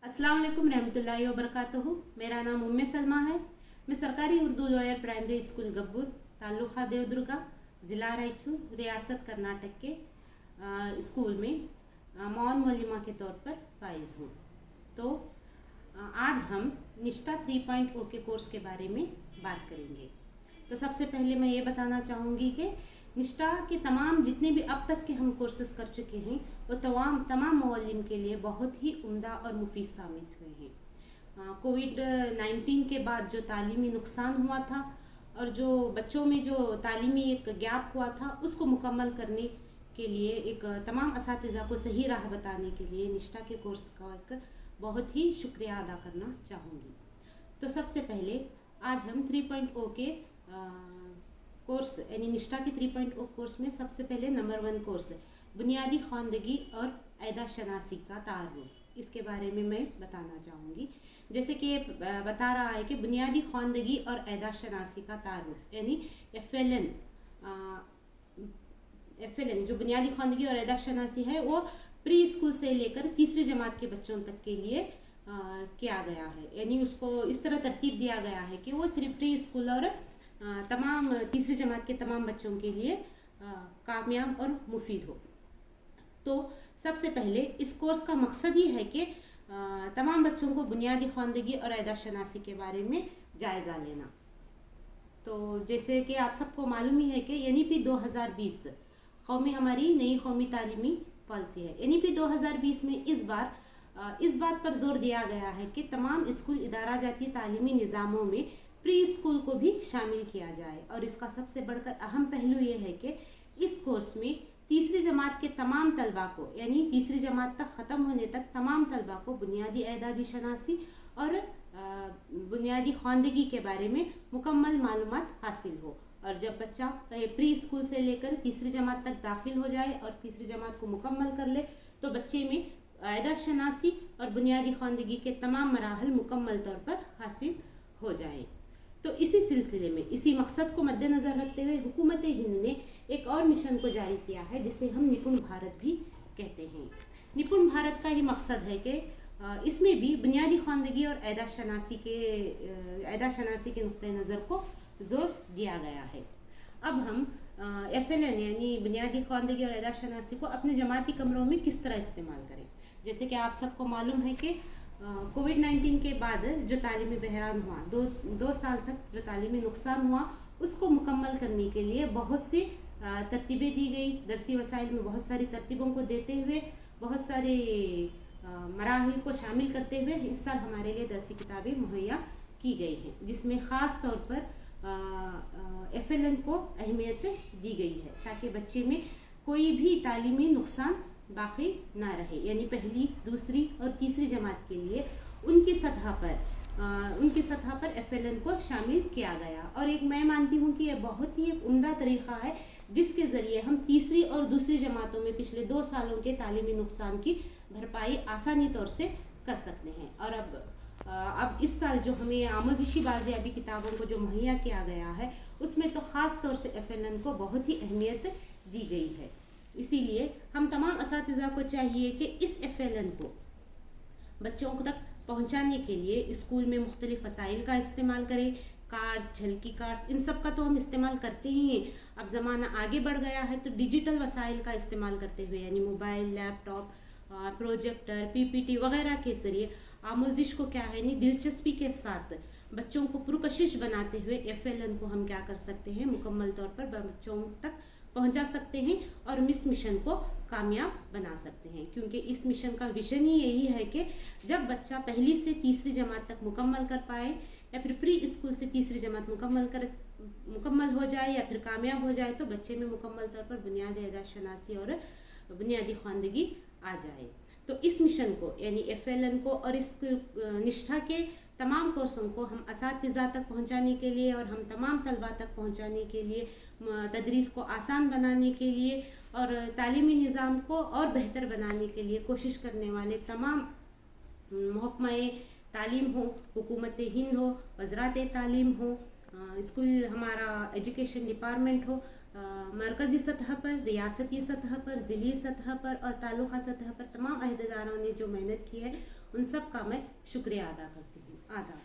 अस्सलाम वालेकुम रहमतुल्लाहि व बरकातहू। मेरा नाम उम्मे सलमा है। मैं सरकारी Urdu lower primary school Gabbur, ताल्लुक़ा देवदुर्गा, ज़िला रायचूर, रियासत कर्नाटक के स्कूल में मौन मौलिमा के तौर पर फाइज हूँ। तो आज हम निष्ठा 3.0 के कोर्स के बारे में बात करेंगे। तो सबसे पहले मैं ये बताना चाहूँगी कि निष्ठा के तमाम जितने भी अब तक के हम कोर्सेज कर चुके हैं वो तमाम मौलिम के लिए बहुत ही उम्दा और मुफीद साबित हुए हैं। कोविड-19 के बाद जो तालीमी नुकसान हुआ था और जो बच्चों में जो तालीमी एक गैप हुआ था उसको मुकम्मल करने के लिए एक तमाम असातिज़ा को सही राह बताने के लिए निष्ठा के कोर्स का एक बहुत ही शुक्रिया अदा करना चाहूँगी। तो सबसे पहले आज हम 3.0 के कोर्स यानी निष्ठा के 3.0 कोर्स में सबसे पहले नंबर 1 कोर्स है बुनियादी ख़वानदगी और ऐदा शनासी का तारुफ, इसके बारे में मैं बताना चाहूँगी। जैसे कि बता रहा है कि बुनियादी ख़वानदगी और ऐदा शनासी का तारुफ यानी FLN जो बुनियादी ख़वानदगी और ऐदा शनासी है वो प्री स्कूल से लेकर तीसरी जमात के बच्चों तक के लिए किया गया है। यानी उसको इस तरह तरतीब दिया गया है कि वो प्री स्कूल और तमाम तीसरी जमात के तमाम बच्चों के लिए कामयाब और मुफीद हो। तो सबसे पहले इस कोर्स का मकसद ये है कि तमाम बच्चों को बुनियादी ख़वानदगी और ऐदा शनासी के बारे में जायज़ा लेना। तो जैसे कि आप सबको मालूम ही है कि NEP 2020 हमारी नई कौमी तालीमी पॉलिसी है। NEP 2020 में इस बात पर जोर दिया गया है कि तमाम स्कूल इदारा जाती तालीमी निज़ामों में प्री स्कूल को भी शामिल किया जाए। और इसका सबसे बढ़कर अहम पहलू ये है कि इस कोर्स में तीसरी जमात के तमाम तलबा को यानी तीसरी जमात तक ख़त्म होने तक तमाम तलबा को बुनियादी एदादी शनासी और बुनियादी ख़वानदगी के बारे में मुकम्मल मालूमात हासिल हो। और जब बच्चा प्री स्कूल से लेकर तीसरी जमात तक दाखिल हो जाए और तीसरी जमात को मुकम्मल कर ले तो बच्चे में ऐदा शनासी और बुनियादी ख़वानदगी के तमाम मराहल मुकम्मल तौर पर हासिल हो जाएँ। तो इसी सिलसिले में इसी मकसद को मद्देनज़र रखते हुए हुकूमत हिंद ने एक और मिशन को जारी किया है जिसे हम निपुण भारत भी कहते हैं। निपुण भारत का ही मकसद है कि इसमें भी बुनियादी ख़वानदगी और ऐदा शनासी के नुक्ते नज़र को ज़ोर दिया गया है। अब हम FLN यानी बुनियादी ख़वानदगी और ऐदा शनासी को अपने जमाती कमरों में किस तरह इस्तेमाल करें। जैसे कि आप सबको मालूम है कि कोविड-19 के बाद जो तालीमी बहरान हुआ, दो साल तक जो तालीमी नुकसान हुआ उसको मुकम्मल करने के लिए बहुत सी तरतीबें दी गई। दरसी वसाइल में बहुत सारी तरतीबों को देते हुए बहुत सारे मराहिल को शामिल करते हुए इस साल हमारे लिए दरसी किताबें मुहैया की गई हैं, जिसमें ख़ास तौर पर FLN को अहमियत दी गई है ताकि बच्चे में कोई भी तालीमी नुकसान बाकी ना रहे। यानी पहली, दूसरी और तीसरी जमात के लिए उनकी सतह पर FLN को शामिल किया गया। और एक मैं मानती हूँ कि यह बहुत ही एक उम्दा तरीक़ा है जिसके ज़रिए हम तीसरी और दूसरी जमातों में पिछले 2 सालों के तालीमी नुकसान की भरपाई आसानी तौर से कर सकते हैं। और अब इस साल जो हमें आमोज़िशी बाज़ियाबी किताबों को जो मुहैया किया गया है उसमें तो ख़ास तौर से FLN को बहुत ही अहमियत दी गई है। इसीलिए हम तमाम असातिज़ा को चाहिए कि इस FLN को बच्चों तक पहुंचाने के लिए स्कूल में मुख्तलिफ़ वसाइल का इस्तेमाल करें। कार्ड्स, झलकी कार्ड्स, इन सब का तो हम इस्तेमाल करते ही हैं। अब ज़माना आगे बढ़ गया है तो डिजिटल वसाइल का इस्तेमाल करते हुए यानी मोबाइल, लैपटॉप, प्रोजेक्टर, PPT वगैरह के ज़रिए आमोज़िश को क्या है दिलचस्पी के साथ बच्चों को पुरकशिश बनाते हुए FLN को हम क्या कर सकते हैं मुकम्मल तौर पर बच्चों तक पहुंचा सकते हैं और इस मिशन को कामयाब बना सकते हैं। क्योंकि इस मिशन का विजन ही यही है कि जब बच्चा पहली से तीसरी जमात तक मुकम्मल कर पाए या फिर प्री स्कूल से तीसरी जमात मुकम्मल हो जाए या फिर कामयाब हो जाए तो बच्चे में मुकम्मल तौर पर बुनियादी ऐदा शनासी और बुनियादी ख़वानदगी आ जाए। तो इस मिशन को यानी FLN को और इस निष्ठा के तमाम कोर्सों को हम असातिज़ा तक पहुंचाने के लिए और हम तमाम तलबा तक पहुंचाने के लिए, तदरीस को आसान बनाने के लिए और तालीमी निज़ाम को और बेहतर बनाने के लिए कोशिश करने वाले तमाम महकमा तालीम हो, हुकूमत हिंद हो, वज़रात तालीम हो, स्कूल हमारा एजुकेशन डिपार्टमेंट हो, मरकज़ी सतह पर, रियासती सतह पर, ज़िली सतह पर और तालुक़ा सतह पर तमाम अहदेदारों ने जो मेहनत की है उन सब का मैं शुक्रिया अदा करती हूँ। आदाब।